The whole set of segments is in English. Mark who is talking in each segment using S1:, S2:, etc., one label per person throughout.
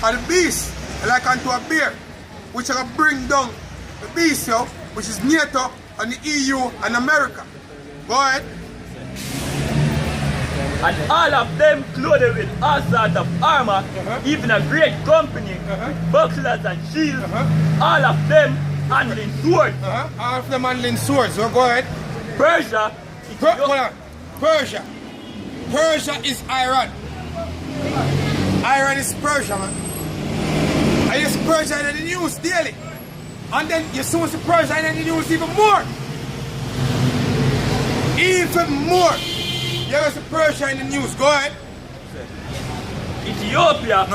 S1: of the beast, like unto a bear, which are gonna bring down the beast, yo, which is NATO and the EU and America. Go ahead.
S2: And all of them clothed with all sorts of armor, even a great company, bucklers and shields, all of them handling swords.
S1: All of them handling swords, so go ahead.
S2: Persia,
S1: Hold on. Persia. Persia is Iran. Iran is Persia, man. And you see Persia in the news daily. And then you soon see Persia in the news even more. Even more. You ever see Persia in the news? Go ahead.
S2: Ethiopia,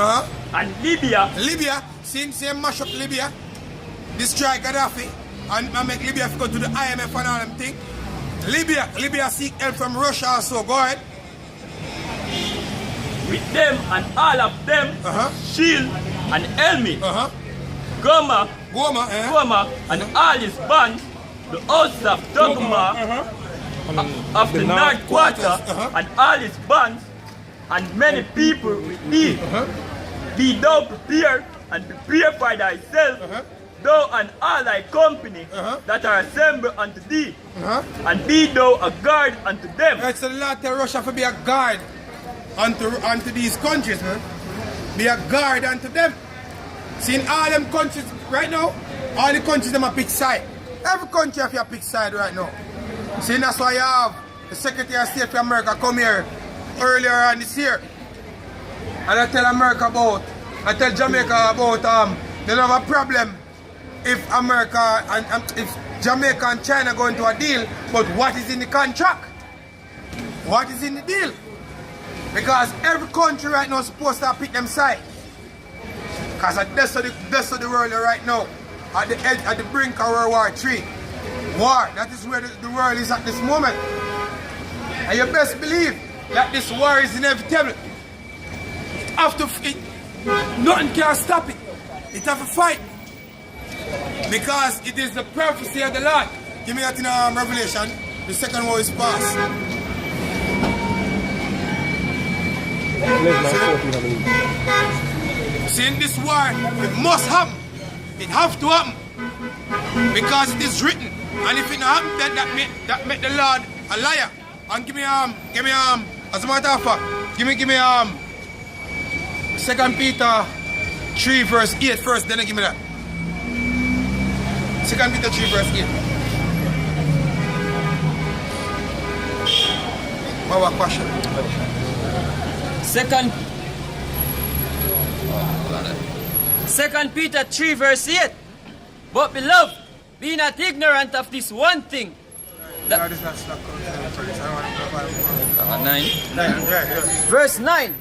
S2: and Libya.
S1: Libya, same mash up Libya. Destroy Gaddafi and make Libya go to the IMF and all them things. Libya seek help from Russia also. Go ahead.
S2: With them and all of them, shield and helmet, Goma, and all his bands, the house of Dogma, of the North Quarter, and all his bands, and many people with thee. Be thou prepared and prepare for thyself, thou and all thy company that are assembled unto thee, and be thou a guard unto them.
S1: Right, so the Lord tell Russia to be a guard unto these countries, man. Be a guard unto them. See, in all them countries right now, all the countries them a pick side. Every country have a pick side right now. See, that's why you have the Secretary of State for America come here earlier on this year. And I tell Jamaica about they don't have a problem if America and if Jamaica and China go into a deal, but what is in the contract? What is in the deal? Because every country right now is supposed to pick them side. Because that's the world right now, at the edge, at the brink of World War III. War, that is where the world is at this moment. And you best believe that this war is inevitable. Nothing can stop it. It have a fight. Because it is the prophecy of the Lord. Give me that in Revelation. The second war is past. See, in this war, it must happen. It have to happen. Because it is written. And if it not happen, then that make the Lord a liar. And give me as a matter of fact, give me 2 Peter 3 verse 8 first, then give me that. 2 Peter 3 verse 8. What question?
S3: Second Peter 3 verse 8. But beloved, be not ignorant of this one thing.
S1: God is not slack.
S3: 9. Verse 9.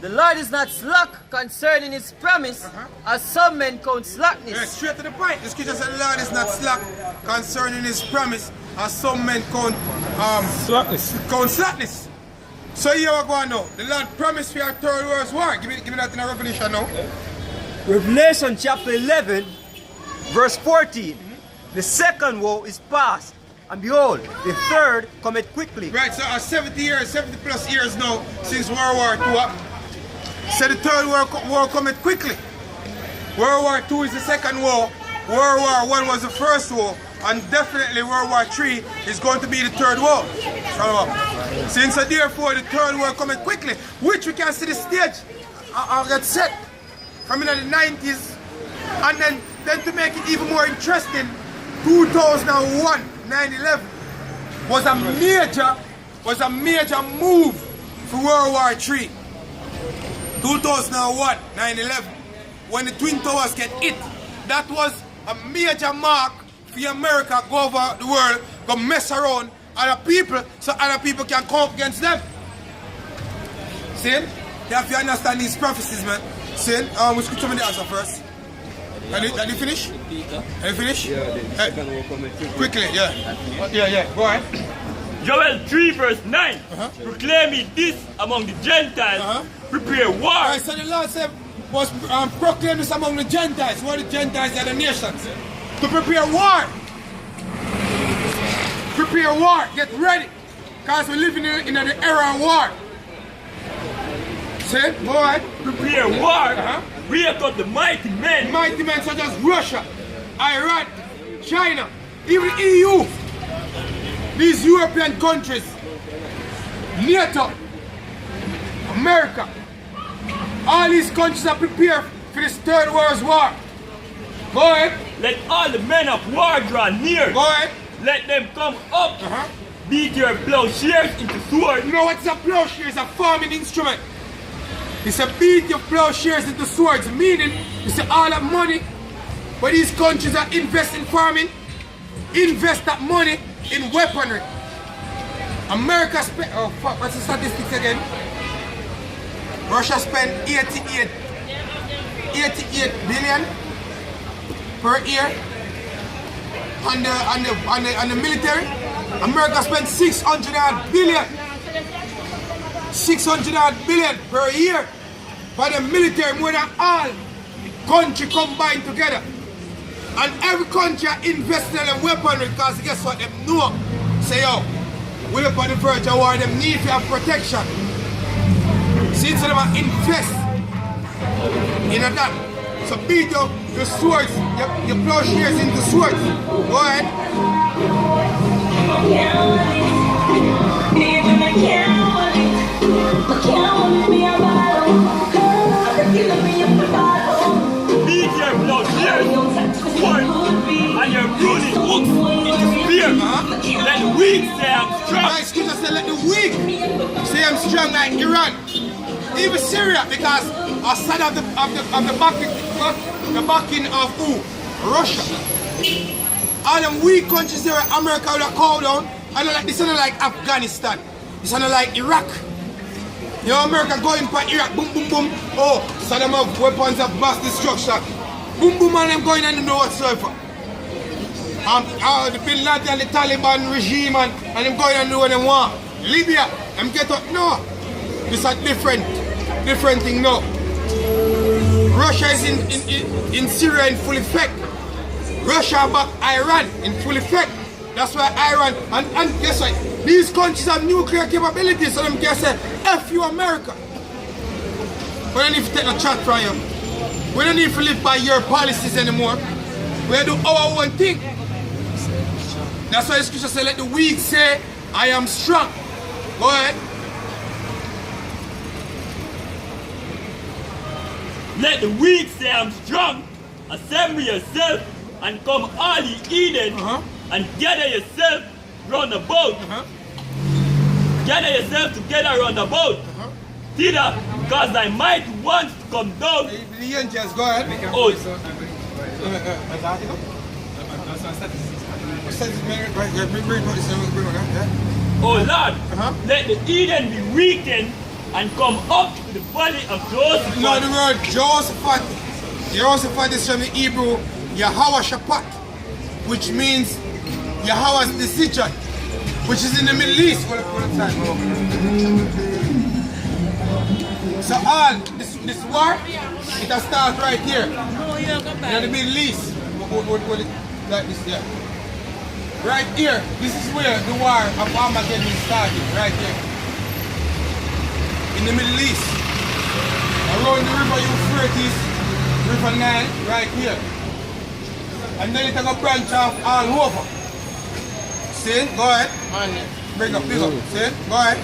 S3: The Lord is not slack concerning his promise, as some men count slackness.
S1: Yeah, straight to the point. The scripture said the Lord is not slack concerning his promise, as some men count slackness. So here we go now. The Lord promised for a third world war. Give me that in a Revelation now.
S4: Revelation chapter 11, verse 14. The second woe is past, and behold, the third cometh quickly.
S1: Right, so 70 plus years now since World War II happened. So the third war cometh quickly. World War II is the second war. World War I was the first war. And definitely World War III is going to be the third war. Since therefore the third war cometh quickly, which we can see the stage get set from in the 90s. And then to make it even more interesting, 2001, 9/11 was a major move for World War III. 2001, 9/11, when the Twin Towers get hit, that was a major mark for America go over the world, go mess around other people so other people can come up against them. See? You have to understand these prophecies, man. See? We'll script some of the answer first. Are you finish? Are you finish? Quickly, yeah. Yeah, go ahead.
S2: Joel 3 verse 9, proclaiming this among the Gentiles, prepare war.
S1: Right, so the Lord said, was proclaim this among the Gentiles. What the Gentiles are the nations. To prepare war. Prepare war. Get ready. Because we're living in an era of war. See? Go ahead.
S2: Prepare war wake up the mighty men.
S1: Mighty men such as Russia, Iran, China, even EU. These European countries, NATO, America, all these countries are prepared for this Third World War. Go ahead.
S2: Let all the men of war draw near.
S1: Go ahead.
S2: Let them come up. Beat your plowshares into swords.
S1: You know what's a plowshare? It's a farming instrument. It's a beat your plowshares into swords, meaning it's all that money where these countries are investing in farming, invest that money in weaponry. America spent, oh fuck, what's the statistics again? Russia spent 88 billion per year on the military. America spent 600 billion. 600 billion per year for the military, more than all country combined together. And every country investing in weaponry because guess what? Them know. Say yo, we're up on the verge of war, them need to have protection. Since them invest in that. So beat your swords, your plowshares into swords. Go ahead.
S2: Beat your plowshares, swords, and your pruning hooks into spear. Let the weak say I'm strong.
S1: My scripture said let the weak say I'm strong like Iran. Even Syria, because outside of the backing of who? Russia. All them weak countries there, America would have called down. I don't like this. Is not like Afghanistan. This is not like Iraq. You know, America going for Iraq, boom, boom, boom. Oh, so them have weapons of mass destruction. Boom, boom, and them going and know whatsoever. The Bin Laden, the Taliban regime, and them going and do what they want. Libya, them get up. No, this is a different thing now. Russia is in Syria in full effect. Russia back Iran in full effect. That's why Iran, and guess what? These countries have nuclear capabilities, so them can say, F you America. We don't need to take a chat from you. We don't need to live by your policies anymore. We do our own thing. That's why the scripture says, let the weak say, I am strong. Go ahead.
S2: Let the weak say I'm strong. Assemble yourself and come all ye Eden and gather yourself round the boat. Gather yourself together round the boat. Thither, because thy might wants to come down.
S1: The angels, go ahead.
S2: Oh, oh Lord, let the Eden be weakened and come up to the valley of Joseph.
S1: No, the word Josephat is from the Hebrew Yahawashi, which means Yahweh's decision, which is in the Middle East. So all this war, it has started right here in the Middle East. Like this here. Right here, this is where the war of Armageddon started, right here. In the Middle East. Around the river Euphrates, River Nile, right here. And then it will branch off all over. See? Go ahead. Bring up. See? Go ahead.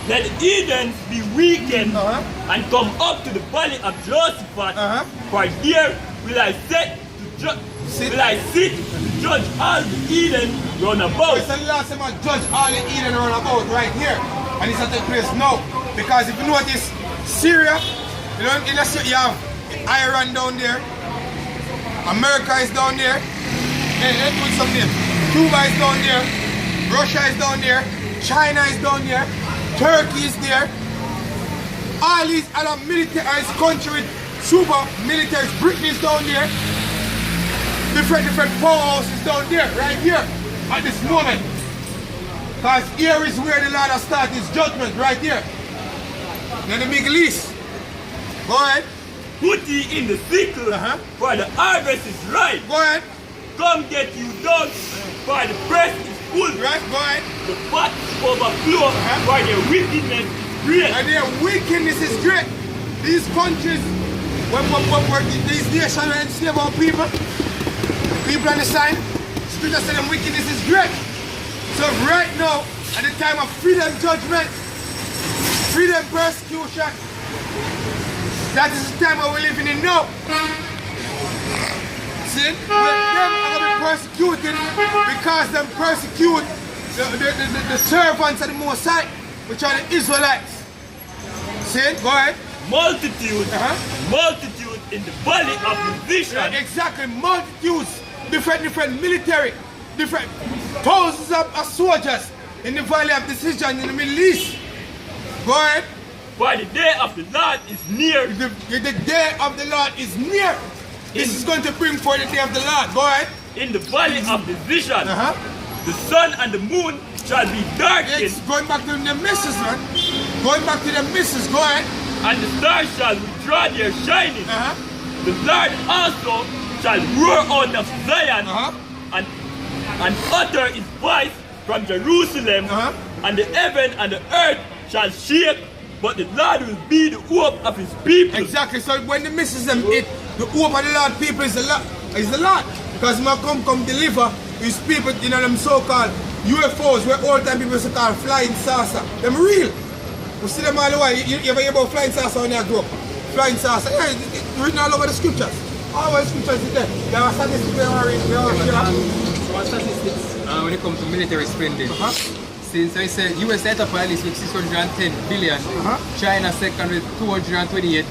S2: Let the Edens be weakened and come up to the valley of Josephat. For there will I sit to judge all the Eden round about.
S1: It's the last time I judge all the Eden round about right here. And it's at the place now. Because if you notice, Syria, you know, you have Iran down there, America is down there, let's put some name. Cuba is down there, Russia is down there, China is down there, Turkey is there. All these other militarized countries with super militaries, Britain is down there. Different powerhouses down there, right here, at this moment. Because here is where the Lord has started his judgment, right here. In the Middle East. Go ahead.
S2: Put ye in the sickle, for the harvest is ripe.
S1: Go ahead.
S2: Come get you done, for the press is full.
S1: Right, go ahead.
S2: The pot overflow, for their wickedness is great.
S1: And their wickedness is great. These countries, when these nations were enslaved our people, people understand, Scripture said them wickedness is great. So right now, at the time of freedom judgment, freedom persecution, that is the time that we're living in now. See? When them are going to be persecuted because them persecute the servants of the Most High, which are the Israelites. See? Go ahead.
S2: Multitude, multitude in the valley of division.
S1: Yeah, exactly, multitudes, different military, different thousands of soldiers in the valley of decision in the Middle East. Go ahead.
S2: For the day of the Lord is near.
S1: The day of the Lord is near. This is going to bring forth the day of the Lord. Go ahead.
S2: In the valley of division, the sun and the moon shall be darkened.
S1: It's going back to the missus, man. Going back to the missus. Go ahead.
S2: And the stars shall withdraw their shining. The Lord also shall roar out of Zion and utter his voice from Jerusalem, and the heaven and the earth shall shake, but the Lord will be the hope of his people.
S1: Exactly. So when the missus them hit, the hope of the Lord people is the Lord. Because he might come deliver his people, you know, them so-called UFOs, where all time people so-called flying saucer. Them real. You see them all the way. You ever hear about flying saucer when you grow up? Flying saucer. Yeah, it's written all over the scriptures. All over the scriptures is there. There are statistics we are reading.
S5: So statistics when it comes to military spending. Since I said US set up at least with 610 billion, China second with 228,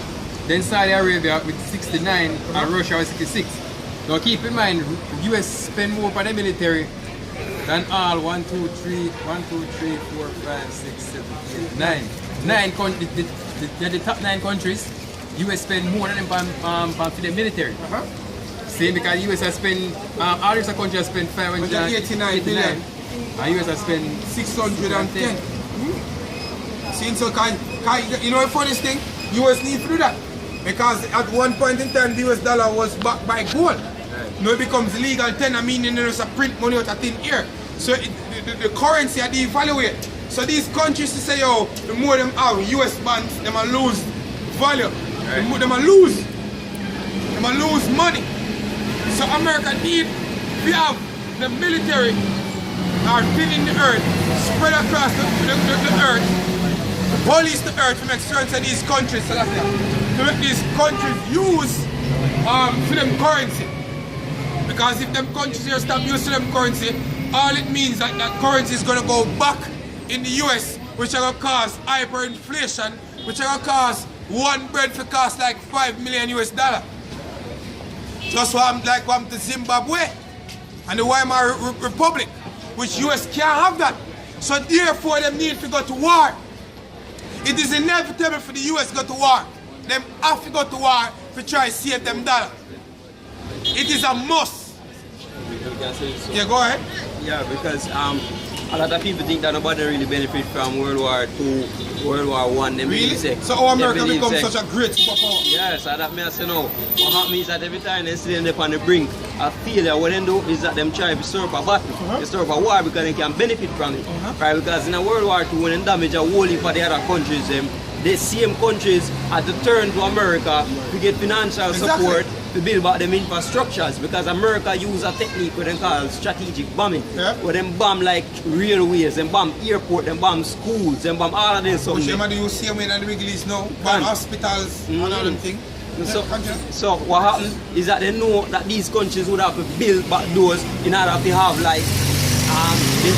S5: then Saudi Arabia with 69 and Russia with 66. Now keep in mind, US spend more for the military than all 1, 2, 3, 4, 5, 6, 7, 8, 9 countries. The top 9 countries, US spend more than them for the military. Same because US has spent, all these countries have spent 589 billion. And US has spent
S1: 610. See, so you know the funniest thing? US need to do that. Because at one point in time, the US dollar was backed by gold. Now it becomes legal tender, meaning there's a print money out of thin air. So the currency are devaluate. So these countries to say, oh, the more them have US bonds, they might lose value. They might lose. They might lose money. So America need, we have the military are thinning the earth, spread across the earth, police the earth to make certain that these countries, to make these countries use for them currency. Because if them countries here stop using them currency, all it means that that currency is going to go back in the US, which are going to cause hyperinflation, which are going to cause one bread for cost like $5 million US. Just what I'm to Zimbabwe and the Weimar Republic, which US can't have that. So therefore them need to go to war. It is inevitable for the US to go to war. Them have to go to war to try to save them dollar. It is a must. Yeah, go ahead.
S6: Yeah, because a lot of people think that nobody really benefit from World War II, World War I.
S1: Really? So how America becomes such a great superpower?
S6: Yes, that may I say no. What happens is that every time they see them on the brink of failure, what they do is that them try to serve a battle, they serve a war because they can benefit from it. Right? Because in a World War II, when they damage a whole heap of the other countries, the same countries had to turn to America to get financial support to build back them infrastructures, because America use a technique what they call strategic bombing, where them bomb like railways, them bomb airport, them bomb schools, them bomb all of this.
S1: Which they use same way in the Middle East now, bomb hospitals and all them things.
S6: So what happened is that they know that these countries would have to build back those in order to have like the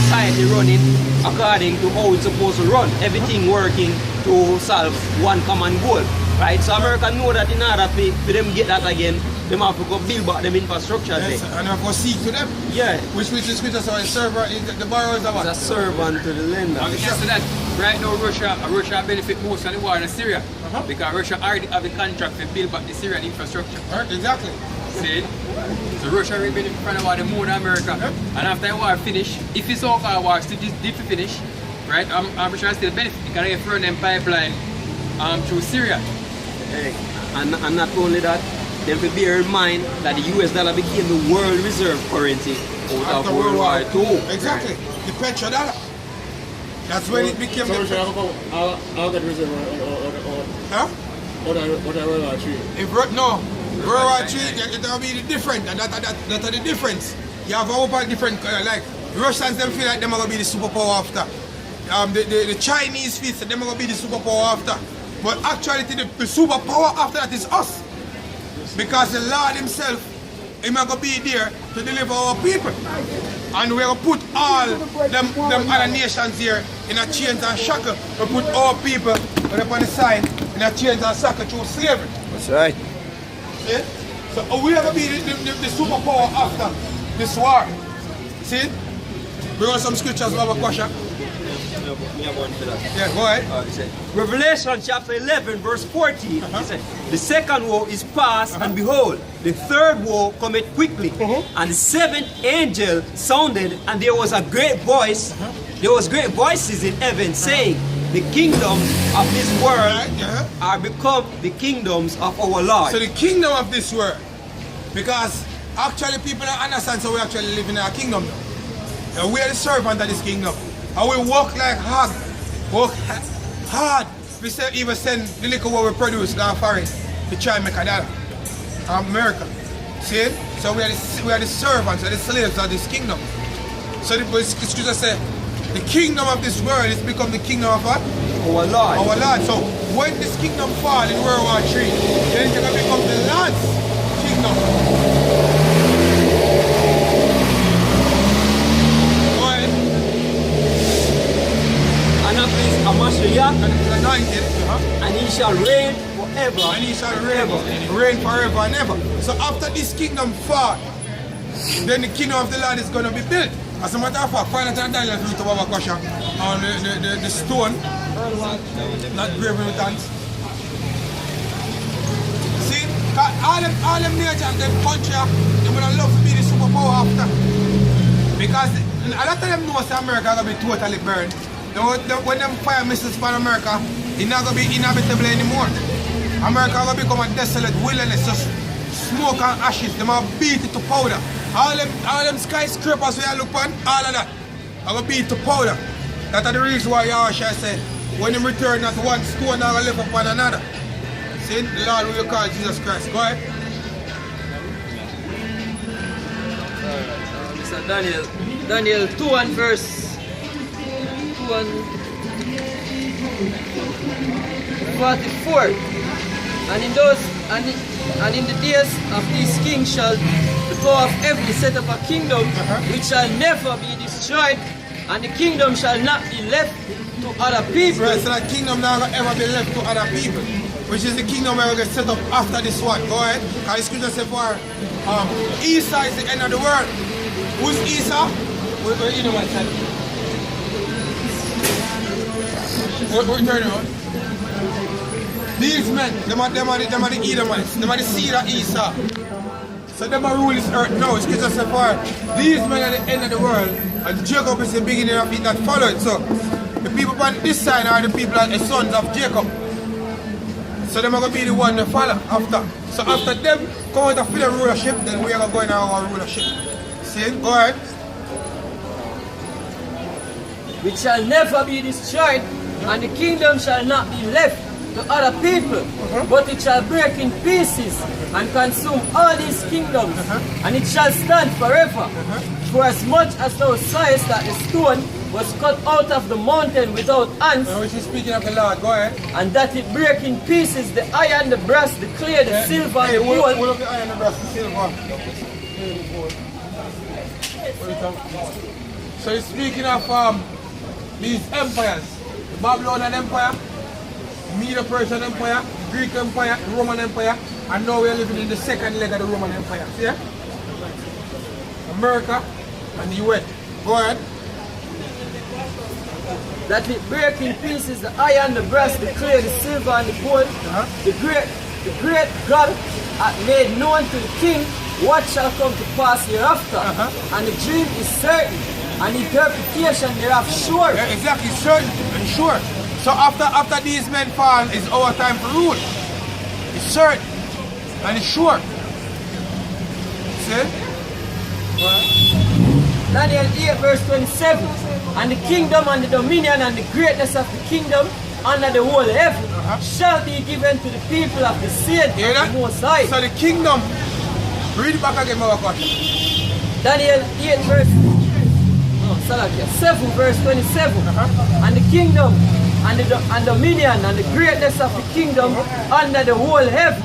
S6: society running according to how it's supposed to run, everything working to solve one common goal. Right, so America know that in order for them get that again, they have to go build back them infrastructure.
S1: Yes, and have to seek to them.
S6: Yeah.
S1: Which is good, so the server is the borrower is a what?
S6: It's a servant to the lender.
S5: Because of that, right now Russia benefit most from the war in Syria. Because Russia already have the contract to build back the Syrian infrastructure.
S1: Exactly.
S5: See? So Russia will benefit from the war more than America. And after the war finish, if the so-called war still did finish, right, Russia still benefit because they run them pipeline through Syria.
S6: Hey, and not only that, they will bear in mind that the US dollar became the world reserve currency out of World War II.
S1: Exactly, the petrodollar. That's when it became
S7: I'll get reserve.
S1: Huh?
S5: What are World War 3?
S1: No, World War 3, it will be different, and that's the difference. You have a whole bunch of different, like, Russians, them feel like them are going to be the superpower after. The Chinese feel that them are going to be the superpower after. But actually, the superpower after that is us. Because the Lord himself, he's going to be there to deliver our people. And we're going to put all them other nations here in a chains and shackle. We put our people on the side in a chains and shackle through slavery.
S3: That's right.
S1: See? So we're going to be the superpower after this war. See? We want some scriptures, Baba Kwasha. Yeah, go ahead.
S4: Revelation chapter 11 verse 14. He said, the second woe is past, and behold, the third woe cometh quickly. And the seventh angel sounded, and there was a great voice. There was great voices in heaven saying, the kingdoms of this world are become the kingdoms of our Lord.
S1: So the kingdom of this world, because actually people don't understand, so we actually live in our kingdom now. And we are the servant of this kingdom. And we work like hard. Work hard. We say, even send the liquor what we produce down foreign to try and make a dollar. America. See? So we are the servants and the slaves of this kingdom. So the scripture says, the kingdom of this world is become the kingdom of what?
S4: Our Lord.
S1: Our Lord. So when this kingdom fall in World War 3, then it's going to become the Lord's kingdom. Anointed,
S4: and he shall reign forever.
S1: And he shall reign forever and ever. So after this kingdom fall, then the kingdom of the Lord is going to be built. As a matter of fact, final time Daniel to Baba Kwasha on the stone, not graven with hands. See, all them nations, them country, they would love to be the superpower after. Because a lot of them know that America is going to be totally burned. When them fire missiles from America, it's not going to be inhabitable anymore. America is going to become a desolate wilderness, just smoke and ashes. They might beat it to powder. All them skyscrapers we look on, all of that, are going to beat to powder. That's the reason why Yahawashi said, when you return, not one stone are going to live upon another. See, the Lord will call Jesus Christ. Go ahead.
S3: Mr. Daniel 2 and verse 44. And in the days of these kings shall the power of heaven set up a kingdom which shall never be destroyed, and the kingdom shall not be left to other people.
S1: Right, so that kingdom not going to ever be left to other people, which is the kingdom where we get set up after this one. Go ahead. Because the scripture says for Esau is the end of the world. Who's Esau? We're in one side. We're turning on. These men, them are the Edomites, them are the seed of Esau. So them are rule this earth now. It's just a far. These men are the end of the world, and Jacob is the beginning of it that followed. So the people on this side are the people that are the sons of Jacob. So them are going to be the one that follow after. So after them come out of the rulership, then we are going to go in our rulership. See it? Go ahead.
S3: Which shall never be destroyed, and the kingdom shall not be left to other people, but it shall break in pieces and consume all these kingdoms, and it shall stand forever. For as much as thou sawest that the stone was cut out of the mountain without hands,
S1: which is speaking of the Lord, go ahead.
S3: And that it break in pieces the iron, the brass, the clay, the silver, and the gold.
S1: What of the iron, the brass, the silver? So he's speaking of these empires, the Babylonian Empire, Medo-Persian Empire, Greek Empire, Roman Empire, and now we're living in the second leg of the Roman Empire. See? America and the US. Go ahead.
S3: That it break in pieces the iron, the brass, the clay, the silver, and the gold. The great God hath made known to the king what shall come to pass hereafter. And the dream is certain, and the interpretation thereof sure.
S1: Yeah, exactly, certain and sure. So after these men fall, it's our time for rule. It's certain and it's sure. See?
S3: Daniel 8 verse 27. And the kingdom and the dominion and the greatness of the kingdom under the whole heaven shall be given to the people of the saints of the Most High.
S1: So the kingdom, read it back again,
S3: Daniel 8 verse 7 verse 27. And the kingdom and the dominion and the greatness of the kingdom under the whole heaven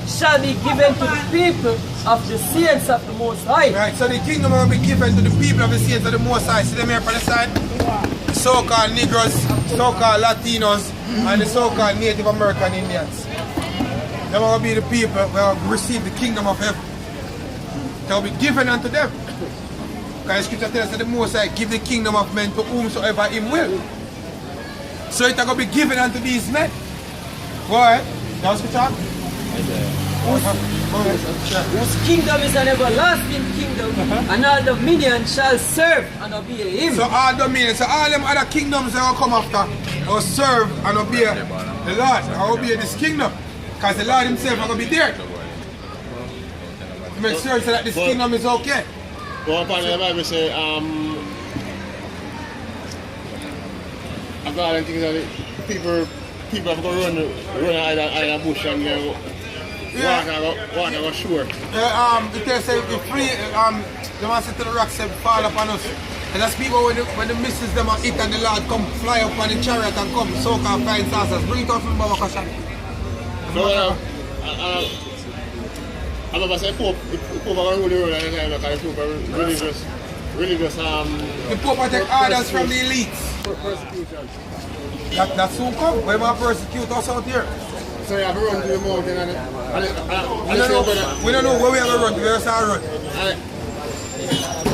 S3: shall be given to the people of the saints of the Most High.
S1: Right, so the kingdom will be given to the people of the saints of the Most High. See them here on the side? The so-called Negroes, so-called Latinos, and the so-called Native American Indians. They will be the people who will receive the kingdom of heaven. They will be given unto them. Because the scripture tells us that the Most High give the kingdom of men to whomsoever him will. So it will be given unto these men. Go ahead. That was the talk.
S3: Whose kingdom is an everlasting kingdom, and all dominion shall serve and obey him.
S1: So all dominion, so all them other kingdoms that will come after will serve and obey the Lord, or obey this kingdom. Because the Lord himself is going to be there. To make sure so that this kingdom is okay.
S7: Well, upon the Bible say, God and things like people have to run out of bush and water go sure.
S1: It tells us if free, they want to say to the rocks and fall upon us. And that's people when the misses them are hit and the Lord come fly up on the chariot and come soak and find saucers. Bring it out from Baba Kashan.
S7: So, I'm about to say Pope are going to rule the world and the Pope are religious.
S1: The Pope will take orders from the elites.
S7: Persecution.
S1: That soon come. We want to persecute us out here.
S7: So you have to run to the mountain and
S1: we don't know where we have to run. We have to run.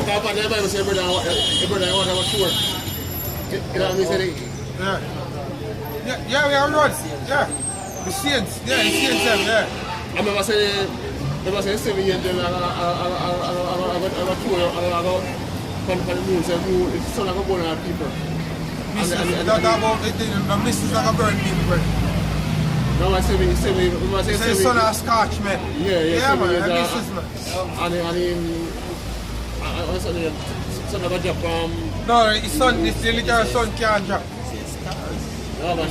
S7: Upon the Bible say brother water was sure. You know what I mean?
S1: Yeah, we have to run. Yeah. The saints. Yeah, the saints have, yeah.
S7: I remember saying the 7 years then I go from the moon say who is the son of a born out people.
S1: The missus that burn people.
S7: No, I say
S1: It's the son of a Scotch, man.
S7: Yeah,
S1: man. The missus, man.
S7: And son of a job from...
S1: No, his son, the little son can't drop.
S7: No, but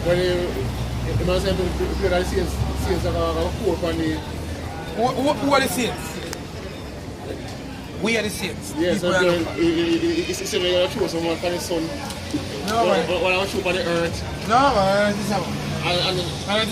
S7: when he must have been the saints that are poor from the...
S1: Who are the saints? We are the saints.
S7: Yeah, so he said they're going to choose someone from his son.
S1: No, man.
S7: What I want to choose on the earth.
S1: No, man.
S7: And